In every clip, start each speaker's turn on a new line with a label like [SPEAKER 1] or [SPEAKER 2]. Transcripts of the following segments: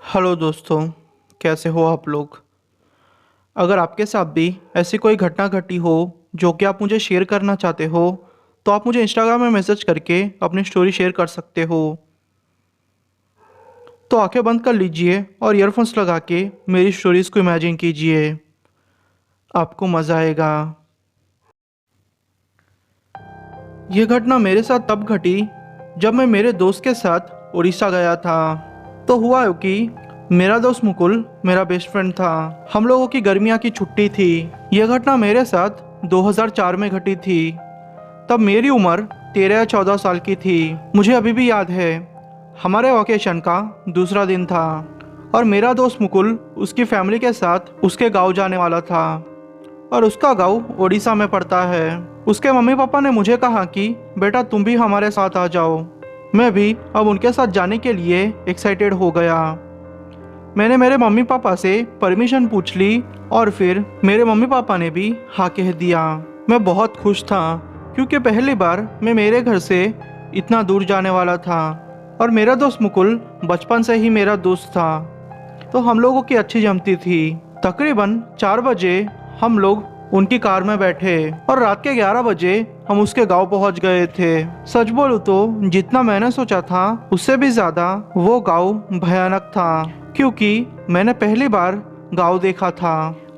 [SPEAKER 1] Hello दोस्तों, कैसे हो आप लोग। अगर आपके साथ भी ऐसी कोई घटना घटी हो जो कि आप मुझे शेयर करना चाहते हो, तो आप मुझे इंस्टाग्राम में मैसेज करके अपनी स्टोरी शेयर कर सकते हो। तो आंखें बंद कर लीजिए और ईयरफोन्स लगा के मेरी स्टोरीज़ को इमेजिन कीजिए। आपको मज़ा आएगा। यह घटना मेरे साथ तब घटी जब मैं मेरे दोस्त के साथ उड़ीसा गया था। तो हुआ यूं कि मेरा दोस्त मुकुल मेरा बेस्ट फ्रेंड था। हम लोगों की गर्मियाँ की छुट्टी थी। यह घटना मेरे साथ 2004 में घटी थी। तब मेरी उम्र 13 या 14 साल की थी। मुझे अभी भी याद है, हमारे वोकेशन का दूसरा दिन था और मेरा दोस्त मुकुल उसकी फैमिली के साथ उसके गांव जाने वाला था। और उसका गांव ओडिशा में पड़ता है। उसके मम्मी पापा ने मुझे कहा कि बेटा तुम भी हमारे साथ आ जाओ। मैं भी अब उनके साथ जाने के लिए एक्साइटेड हो गया। मैंने मेरे मम्मी पापा से परमिशन पूछ ली और फिर मेरे मम्मी पापा ने भी हाँ कह दिया। मैं बहुत खुश था क्योंकि पहली बार मैं मेरे घर से इतना दूर जाने वाला था और मेरा दोस्त मुकुल बचपन से ही मेरा दोस्त था, तो हम लोगों की अच्छी जमती थी। तकरीबन 4 बजे हम लोग उनकी कार में बैठे और रात के 11 बजे हम उसके गांव पहुंच गए थे। सच बोलूं तो जितना मैंने सोचा था उससे भी ज्यादा वो गांव भयानक था, क्योंकि मैंने पहली बार गांव देखा था।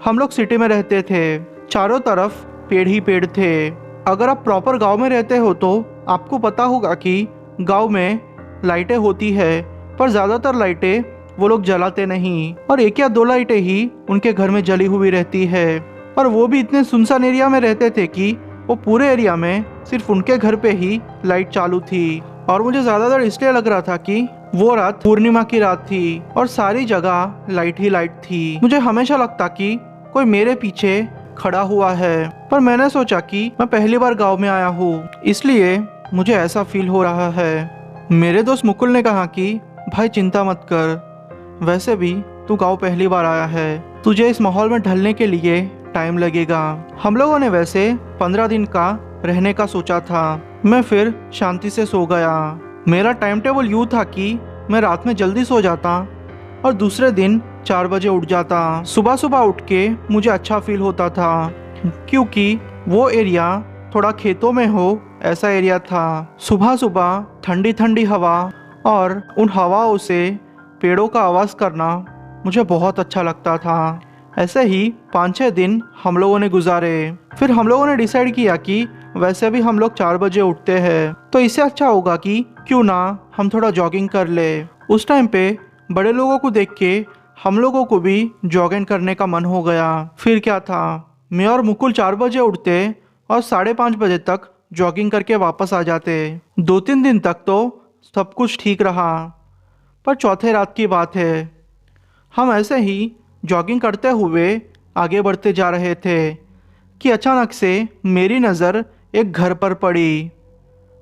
[SPEAKER 1] हम लोग सिटी में रहते थे, चारों तरफ पेड़ ही पेड़ थे। अगर आप प्रॉपर गांव में रहते हो तो आपको पता होगा कि गांव में लाइटें होती है, पर ज्यादातर लाइटें वो लोग जलाते नहीं और एक या दो लाइटें ही उनके घर में जली हुई रहती है। और वो भी इतने सुनसान एरिया में रहते थे कि वो पूरे एरिया में सिर्फ उनके घर पे ही लाइट चालू थी। और मुझे ज्यादातर इसलिए लग रहा था कि वो रात पूर्णिमा की रात थी और सारी जगह लाइट ही लाइट थी। मुझे हमेशा लगता कि कोई मेरे पीछे खड़ा हुआ है, पर मैंने सोचा कि मैं पहली बार गांव में आया हूँ, इसलिए मुझे ऐसा फील हो रहा है। मेरे दोस्त मुकुल ने कहा कि भाई चिंता मत कर, वैसे भी तू गांव पहली बार आया है, तुझे इस माहौल में ढलने के लिए टाइम लगेगा। हम लोगों ने वैसे 15 दिन का रहने का सोचा था। मैं फिर शांति से सो गया। मेरा टाइम टेबल यूँ था कि मैं रात में जल्दी सो जाता और दूसरे दिन 4 बजे उठ जाता। सुबह सुबह उठ के मुझे अच्छा फील होता था, क्योंकि वो एरिया थोड़ा खेतों में हो ऐसा एरिया था। सुबह सुबह ठंडी ठंडी हवा और उन हवाओं से पेड़ों का आवाज़ करना मुझे बहुत अच्छा लगता था। ऐसे ही 5-6 दिन हम लोगों ने गुजारे। फिर हम लोगों ने डिसाइड किया कि वैसे भी हम लोग 4 बजे उठते हैं, तो इससे अच्छा होगा कि क्यों ना हम थोड़ा जॉगिंग कर ले। उस टाइम पे बड़े लोगों को देख के हम लोगों को भी जॉगिंग करने का मन हो गया। फिर क्या था, मैं और मुकुल 4 बजे उठते और 5:30 बजे तक जॉगिंग करके वापस आ जाते। 2-3 दिन तक तो सब कुछ ठीक रहा, पर चौथे रात की बात है, हम ऐसे ही जॉगिंग करते हुए आगे बढ़ते जा रहे थे कि अचानक से मेरी नज़र एक घर पर पड़ी।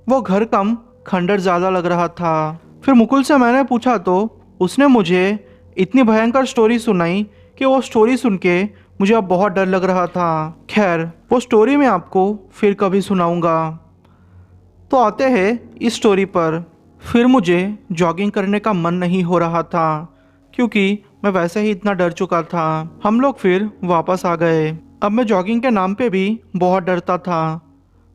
[SPEAKER 1] वो घर कम खंडर ज़्यादा लग रहा था। फिर मुकुल से मैंने पूछा तो उसने मुझे इतनी भयंकर स्टोरी सुनाई कि वो स्टोरी सुन के मुझे अब बहुत डर लग रहा था। खैर, वो स्टोरी मैं आपको फिर कभी सुनाऊंगा। तो आते हैं इस स्टोरी पर। फिर मुझे जॉगिंग करने का मन नहीं हो रहा था, क्योंकि मैं वैसे ही इतना डर चुका था। हम लोग फिर वापस आ गए। अब मैं जॉगिंग के नाम पे भी बहुत डरता था,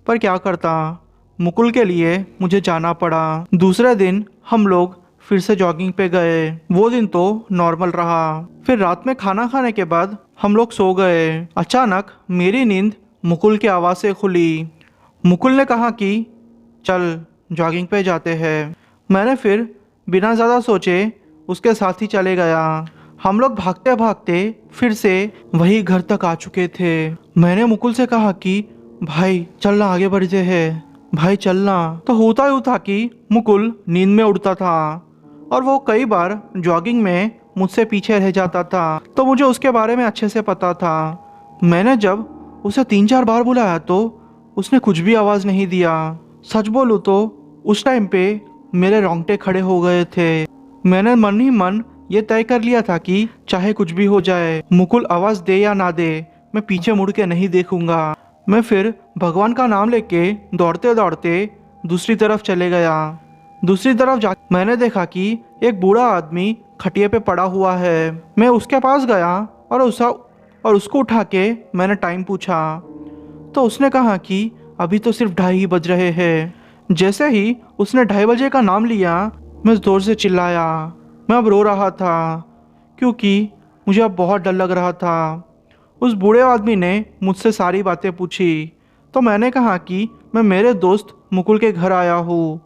[SPEAKER 1] पर क्या करता, मुकुल के लिए मुझे जाना पड़ा। दूसरे दिन हम लोग फिर से जॉगिंग पे गए। वो दिन तो नॉर्मल रहा। फिर रात में खाना खाने के बाद हम लोग सो गए। अचानक मेरी नींद मुकुल की आवाज़ से खुली। मुकुल ने कहा कि चल जॉगिंग पे जाते हैं। मैंने फिर बिना ज़्यादा सोचे उसके साथ ही चले गया। हम लोग भागते भागते फिर से वही घर तक आ चुके थे। मैंने मुकुल से कहा कि भाई चलना, आगे बढ़ते हैं, भाई चलना। तो होता यूँ था कि मुकुल नींद में उड़ता था और वो कई बार जॉगिंग में मुझसे पीछे रह जाता था, तो मुझे उसके बारे में अच्छे से पता था। मैंने जब उसे 3-4 बार बुलाया तो उसने कुछ भी आवाज़ नहीं दिया। सच बोलूँ तो उस टाइम पे मेरे रोंगटे खड़े हो गए थे। मैंने मन ही मन ये तय कर लिया था कि चाहे कुछ भी हो जाए, मुकुल आवाज़ दे या ना दे, मैं पीछे मुड़ के नहीं देखूंगा। मैं फिर भगवान का नाम लेके दौड़ते दौड़ते दूसरी तरफ चले गया। दूसरी तरफ जा मैंने देखा कि एक बूढ़ा आदमी खटिया पे पड़ा हुआ है। मैं उसके पास गया और उसको उठा के मैंने टाइम पूछा तो उसने कहा कि अभी तो सिर्फ 2:30 ही बज रहे हैं। जैसे ही उसने 2:30 बजे का नाम लिया, मैं ज़ोर से चिल्लाया। मैं अब रो रहा था क्योंकि मुझे अब बहुत डर लग रहा था। उस बूढ़े आदमी ने मुझसे सारी बातें पूछी तो मैंने कहा कि मैं मेरे दोस्त मुकुल के घर आया हूँ।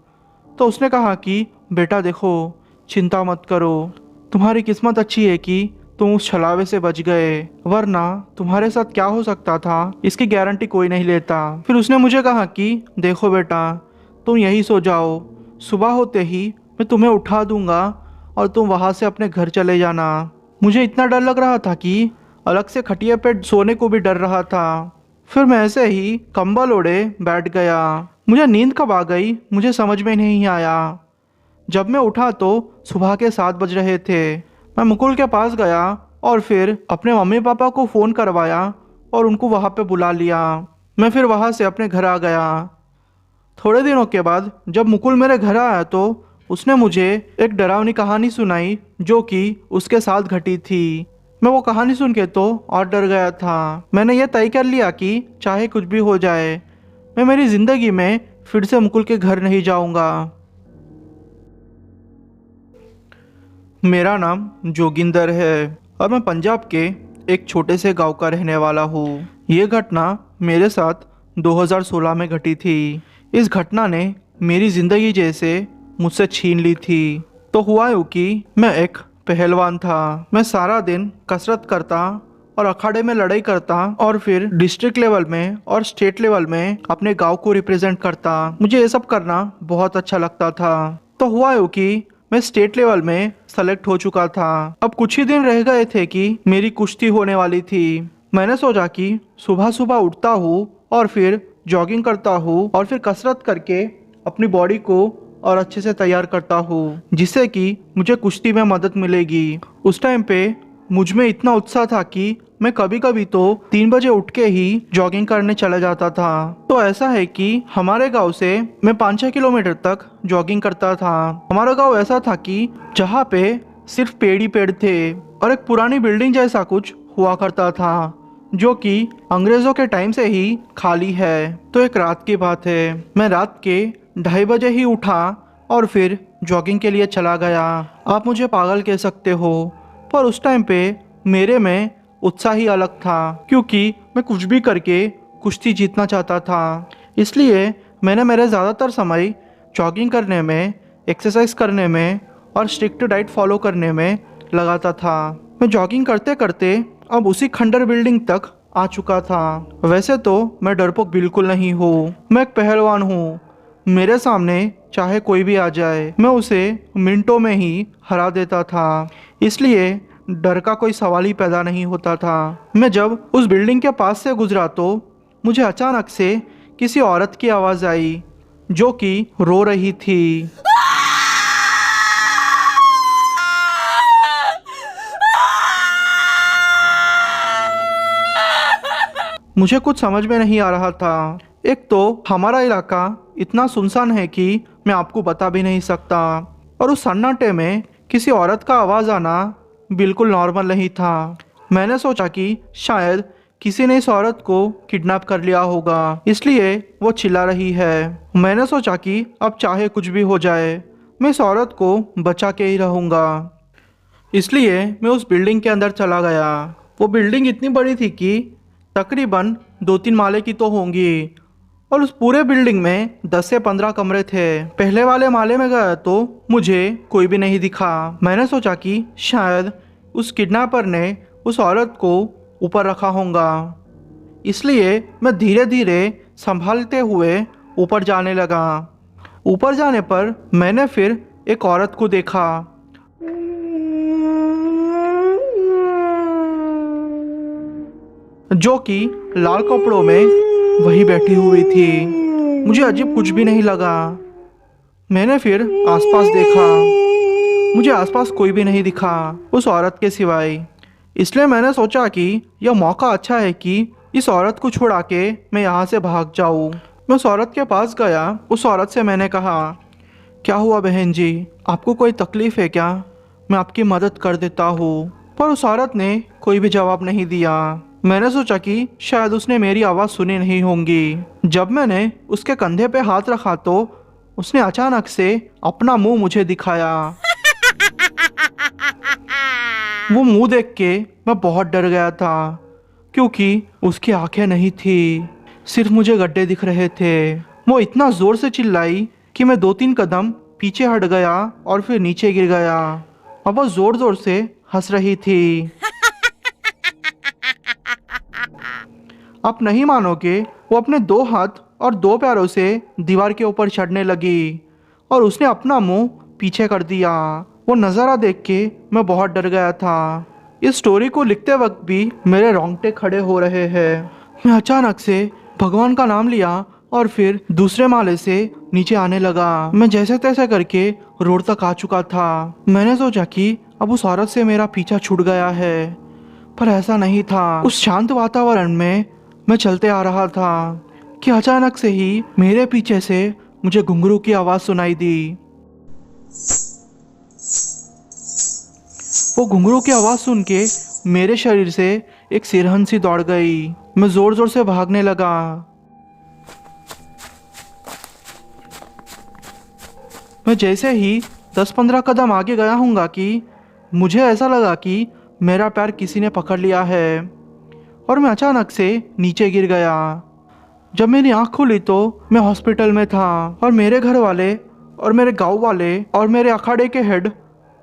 [SPEAKER 1] तो उसने कहा कि बेटा देखो, चिंता मत करो, तुम्हारी किस्मत अच्छी है कि तुम उस छलावे से बच गए, वरना तुम्हारे साथ क्या हो सकता था इसकी गारंटी कोई नहीं लेता। फिर उसने मुझे कहा कि देखो बेटा, तुम यही सो जाओ, सुबह होते ही मैं तुम्हें उठा दूंगा और तुम वहाँ से अपने घर चले जाना। मुझे इतना डर लग रहा था कि अलग से खटिया पे सोने को भी डर रहा था। फिर मैं ऐसे ही कंबल ओढ़े बैठ गया। मुझे नींद कब आ गई मुझे समझ में नहीं आया। जब मैं उठा तो सुबह के 7 बज रहे थे। मैं मुकुल के पास गया और फिर अपने मम्मी पापा को फ़ोन करवाया और उनको वहाँ पे बुला लिया। मैं फिर वहाँ से अपने घर आ गया। थोड़े दिनों के बाद जब मुकुल मेरे घर आया तो उसने मुझे एक डरावनी कहानी सुनाई जो कि उसके साथ घटी थी। मैं वो कहानी सुन के तो और डर गया था। मैंने ये तय कर लिया कि चाहे कुछ भी हो जाए, मैं मेरी ज़िंदगी में फिर से मुकुल के घर नहीं जाऊंगा। मेरा नाम जोगिंदर है और मैं पंजाब के एक छोटे से गांव का रहने वाला हूँ। ये घटना मेरे साथ 2016 में घटी थी। इस घटना ने मेरी ज़िंदगी जैसे मुझसे छीन ली थी। तो हुआ यूँ कि मैं एक पहलवान था। मैं सारा दिन कसरत करता और अखाड़े में लड़ाई करता और फिर डिस्ट्रिक्ट लेवल में और स्टेट लेवल में अपने गांव को रिप्रेजेंट करता। मुझे ये सब करना बहुत अच्छा लगता था। तो हुआ यूँ कि मैं स्टेट लेवल में सेलेक्ट हो चुका था। अब कुछ ही दिन रह गए थे कि मेरी कुश्ती होने वाली थी। मैंने सोचा कि सुबह सुबह उठता हूँ और फिर जॉगिंग करता हूँ और फिर कसरत करके अपनी बॉडी को और अच्छे से तैयार करता हूँ जिससे कि मुझे कुश्ती में मदद मिलेगी। उस टाइम पे मुझ में इतना उत्साह था कि मैं कभी कभी तो 3 बजे उठ के ही जॉगिंग करने चला जाता था। तो ऐसा है कि हमारे गांव से मैं 5-6 किलोमीटर तक जॉगिंग करता था। हमारा गांव ऐसा था कि जहाँ पे सिर्फ पेड़ ही पेड़ थे और एक पुरानी बिल्डिंग जैसा कुछ हुआ करता था जो कि अंग्रेजों के टाइम से ही खाली है। तो एक रात की बात है, मैं रात के 2:30 बजे ही उठा और फिर जॉगिंग के लिए चला गया। आप मुझे पागल कह सकते हो, पर उस टाइम पे मेरे में उत्साह ही अलग था क्योंकि मैं कुछ भी करके कुश्ती जीतना चाहता था। इसलिए मैंने मेरे ज़्यादातर समय जॉगिंग करने में, एक्सरसाइज करने में और स्ट्रिक्ट डाइट फॉलो करने में लगाता था। मैं जॉगिंग करते करते अब उसी खंडर बिल्डिंग तक आ चुका था। वैसे तो मैं डरपोक बिल्कुल नहीं हूँ, मैं एक पहलवान हूँ। मेरे सामने चाहे कोई भी आ जाए, मैं उसे मिनटों में ही हरा देता था। इसलिए डर का कोई सवाल ही पैदा नहीं होता था। मैं जब उस बिल्डिंग के पास से गुजरा तो मुझे अचानक से किसी औरत की आवाज़ आई जो कि रो रही थी। मुझे कुछ समझ में नहीं आ रहा था। एक तो हमारा इलाका इतना सुनसान है कि मैं आपको बता भी नहीं सकता, और उस सन्नाटे में किसी औरत का आवाज़ आना बिल्कुल नॉर्मल नहीं था। मैंने सोचा कि शायद किसी ने इस औरत को किडनैप कर लिया होगा, इसलिए वो चिल्ला रही है। मैंने सोचा कि अब चाहे कुछ भी हो जाए, मैं इस औरत को बचा के ही रहूँगा। इसलिए मैं उस बिल्डिंग के अंदर चला गया। वो बिल्डिंग इतनी बड़ी थी कि तकरीबन 2-3 माले की तो होंगी, और उस पूरे बिल्डिंग में 10 से 15 कमरे थे। पहले वाले माले में गया तो मुझे कोई भी नहीं दिखा। मैंने सोचा कि शायद उस किडनैपर ने उस औरत को ऊपर रखा होगा, इसलिए मैं धीरे धीरे संभालते हुए ऊपर जाने लगा। ऊपर जाने पर मैंने फिर एक औरत को देखा जो कि लाल कपड़ों में वही बैठी हुई थी। मुझे अजीब कुछ भी नहीं लगा। मैंने फिर आसपास देखा, मुझे आसपास कोई भी नहीं दिखा उस औरत के सिवाय। इसलिए मैंने सोचा कि यह मौका अच्छा है कि इस औरत को छुड़ा के मैं यहाँ से भाग जाऊँ। मैं उस औरत के पास गया। उस औरत से मैंने कहा क्या हुआ बहन जी, आपको कोई तकलीफ़ है क्या? मैं आपकी मदद कर देता हूँ। पर उस औरत ने कोई भी जवाब नहीं दिया। मैंने सोचा कि शायद उसने मेरी आवाज़ सुनी नहीं होंगी। जब मैंने उसके कंधे पे हाथ रखा तो उसने अचानक से अपना मुंह मुझे दिखाया। वो मुंह देख के मैं बहुत डर गया था, क्योंकि उसकी आंखें नहीं थी, सिर्फ मुझे गड्ढे दिख रहे थे। वो इतना जोर से चिल्लाई कि मैं 2-3 कदम पीछे हट गया और फिर नीचे गिर गया। अब वो जोर जोर से हंस रही थी। आप नहीं मानोगे, वो अपने 2 हाथ और 2 पैरों से दीवार के ऊपर चढ़ने लगी और उसने अपना मुंह पीछे कर दिया। वो नज़ारा देख के मैं बहुत डर गया था। इस स्टोरी को लिखते वक्त भी मेरे रोंगटे खड़े हो रहे हैं। मैं अचानक से भगवान का नाम लिया और फिर दूसरे माले से नीचे आने लगा। मैं जैसे तैसे करके रोड तक आ चुका था। मैंने सोचा कि अब उस औरत से मेरा पीछा छूट गया है, पर ऐसा नहीं था। उस शांत वातावरण में मैं चलते आ रहा था कि अचानक से ही मेरे पीछे से मुझे घुंघरू की आवाज़ सुनाई दी। वो घुंघरू की आवाज़ सुन के मेरे शरीर से एक सिरहन सी दौड़ गई। मैं ज़ोर ज़ोर से भागने लगा। मैं जैसे ही 10-15 कदम आगे गया हूँगा कि मुझे ऐसा लगा कि मेरा पैर किसी ने पकड़ लिया है और मैं अचानक से नीचे गिर गया। जब मेरी आँख खुली तो मैं हॉस्पिटल में था और मेरे घर वाले और मेरे गांव वाले और मेरे अखाड़े के हेड,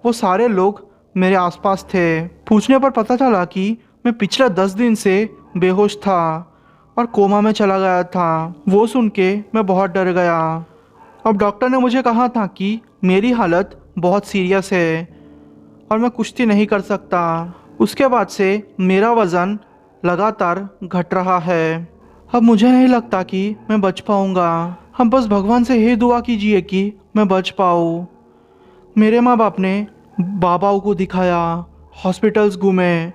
[SPEAKER 1] वो सारे लोग मेरे आसपास थे। पूछने पर पता चला कि मैं पिछले 10 दिन से बेहोश था और कोमा में चला गया था। वो सुन के मैं बहुत डर गया। अब डॉक्टर ने मुझे कहा था कि मेरी हालत बहुत सीरियस है और मैं कुश्ती नहीं कर सकता। उसके बाद से मेरा वज़न लगातार घट रहा है। अब मुझे नहीं लगता कि मैं बच पाऊँगा। हम बस भगवान से यही दुआ कीजिए कि मैं बच पाऊँ। मेरे माँ बाप ने बाबाओं को दिखाया, हॉस्पिटल्स घूमे,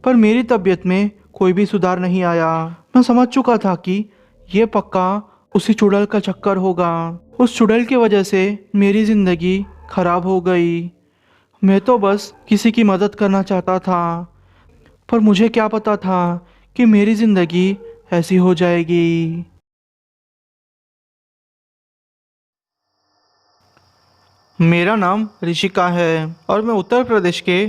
[SPEAKER 1] पर मेरी तबीयत में कोई भी सुधार नहीं आया। मैं समझ चुका था कि ये पक्का उसी चुड़ैल का चक्कर होगा। उस चुड़ैल की वजह से मेरी ज़िंदगी खराब हो गई। मैं तो बस किसी की मदद करना चाहता था, पर मुझे क्या पता था कि मेरी ज़िंदगी ऐसी हो जाएगी। मेरा नाम ऋषिका है और मैं उत्तर प्रदेश के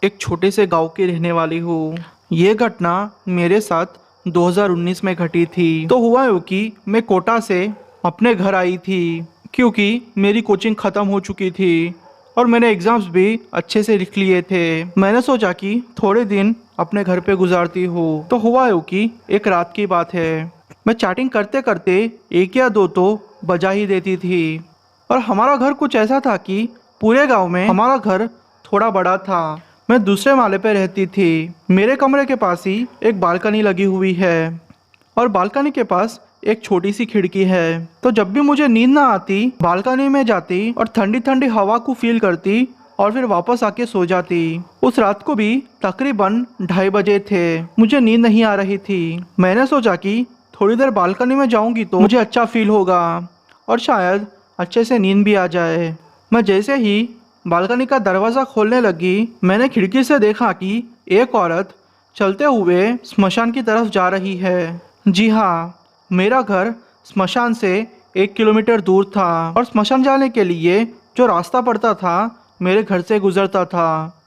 [SPEAKER 1] एक छोटे से गांव की रहने वाली हूँ। ये घटना मेरे साथ 2019 में घटी थी। तो हुआ यूँ कि मैं कोटा से अपने घर आई थी, क्योंकि मेरी कोचिंग ख़त्म हो चुकी थी और मैंने एग्ज़ाम्स भी अच्छे से लिख लिए थे। मैंने सोचा कि थोड़े दिन अपने घर पे गुजारती हूँ। तो हुआ यूँ कि एक रात की बात है, मैं चैटिंग करते करते 1 या 2 तो बजा ही देती थी। और हमारा घर कुछ ऐसा था कि पूरे गांव में हमारा घर थोड़ा बड़ा था। मैं दूसरे माले पे रहती थी। मेरे कमरे के पास ही एक बालकनी लगी हुई है और बालकनी के पास एक छोटी सी खिड़की है। तो जब भी मुझे नींद ना आती, बालकनी में जाती और ठंडी ठंडी हवा को फील करती और फिर वापस आके सो जाती। उस रात को भी तकरीबन 2:30 बजे थे। मुझे नींद नहीं आ रही थी। मैंने सोचा कि थोड़ी देर बालकनी में जाऊंगी तो मुझे अच्छा फील होगा और शायद अच्छे से नींद भी आ जाए। मैं जैसे ही बालकनी का दरवाज़ा खोलने लगी, मैंने खिड़की से देखा कि एक औरत चलते हुए स्मशान की तरफ जा रही है। जी हाँ, मेरा घर स्मशान से 1 किलोमीटर दूर था और स्मशान जाने के लिए जो रास्ता पड़ता था मेरे घर से गुजरता था,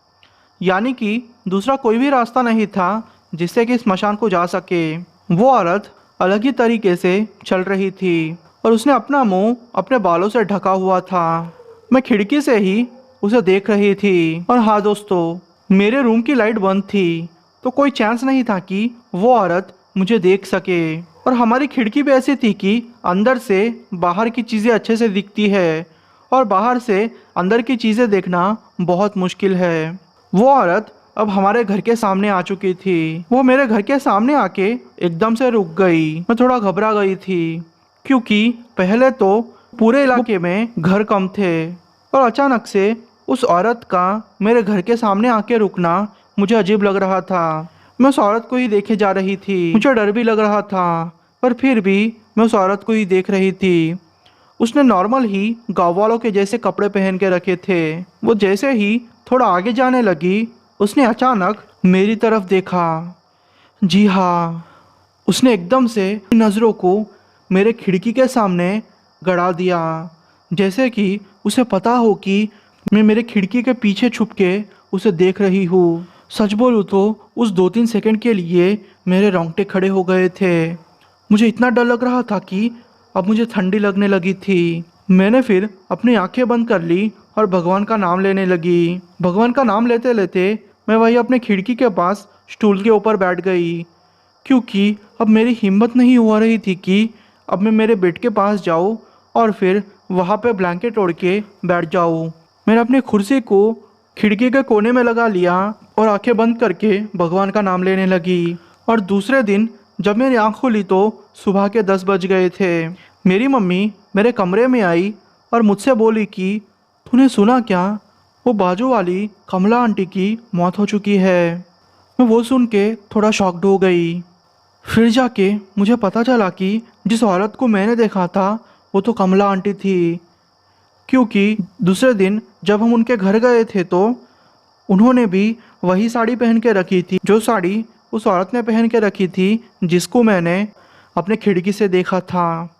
[SPEAKER 1] यानी कि दूसरा कोई भी रास्ता नहीं था जिससे कि स्मशान को जा सके। वो औरत अलग ही तरीके से चल रही थी और उसने अपना मुंह अपने बालों से ढका हुआ था। मैं खिड़की से ही उसे देख रही थी। और हाँ दोस्तों, मेरे रूम की लाइट बंद थी, तो कोई चांस नहीं था कि वो औरत मुझे देख सके। और हमारी खिड़की भी ऐसी थी कि अंदर से बाहर की चीज़ें अच्छे से दिखती है और बाहर से अंदर की चीज़ें देखना बहुत मुश्किल है। वो औरत अब हमारे घर के सामने आ चुकी थी। वो मेरे घर के सामने आके एकदम से रुक गई। मैं थोड़ा घबरा गई थी, क्योंकि पहले तो पूरे इलाके में घर कम थे और अचानक से उस औरत का मेरे घर के सामने आके रुकना मुझे अजीब लग रहा था। मैं उस औरत को ही देखे जा रही थी। मुझे डर भी लग रहा था, पर फिर भी मैं उस औरत को ही देख रही थी उसने नॉर्मल ही गाँव वालों के जैसे कपड़े पहन के रखे थे। वो जैसे ही थोड़ा आगे जाने लगी, उसने अचानक मेरी तरफ देखा। जी हाँ, उसने एकदम से नज़रों को मेरे खिड़की के सामने गड़ा दिया, जैसे कि उसे पता हो कि मैं मेरे खिड़की के पीछे छुप के उसे देख रही हूँ। सच बोलूँ तो उस 2-3 सेकंड के लिए मेरे रोंगटे खड़े हो गए थे। मुझे इतना डर लग रहा था कि अब मुझे ठंडी लगने लगी थी। मैंने फिर अपनी आंखें बंद कर ली और भगवान का नाम लेने लगी। भगवान का नाम लेते लेते मैं वही अपने खिड़की के पास स्टूल के ऊपर बैठ गई, क्योंकि अब मेरी हिम्मत नहीं हो रही थी कि अब मैं मेरे बेड के पास जाऊँ और फिर वहाँ पे ब्लैंकेट ओढ़ के बैठ जाऊँ। मैंने अपनी कुर्सी को खिड़की के कोने में लगा लिया और आंखें बंद करके भगवान का नाम लेने लगी। और दूसरे दिन जब मेरी आँख खुली तो सुबह के 10 बज गए थे। मेरी मम्मी मेरे कमरे में आई और मुझसे बोली कि तूने सुना क्या, वो बाजू वाली कमला आंटी की मौत हो चुकी है। मैं वो सुन के थोड़ा शॉक्ड हो गई। फिर जाके मुझे पता चला कि जिस औरत को मैंने देखा था वो तो कमला आंटी थी, क्योंकि दूसरे दिन जब हम उनके घर गए थे तो उन्होंने भी वही साड़ी पहन के रखी थी, जो साड़ी उस औरत ने पहन के रखी थी जिसको मैंने अपने खिड़की से देखा था।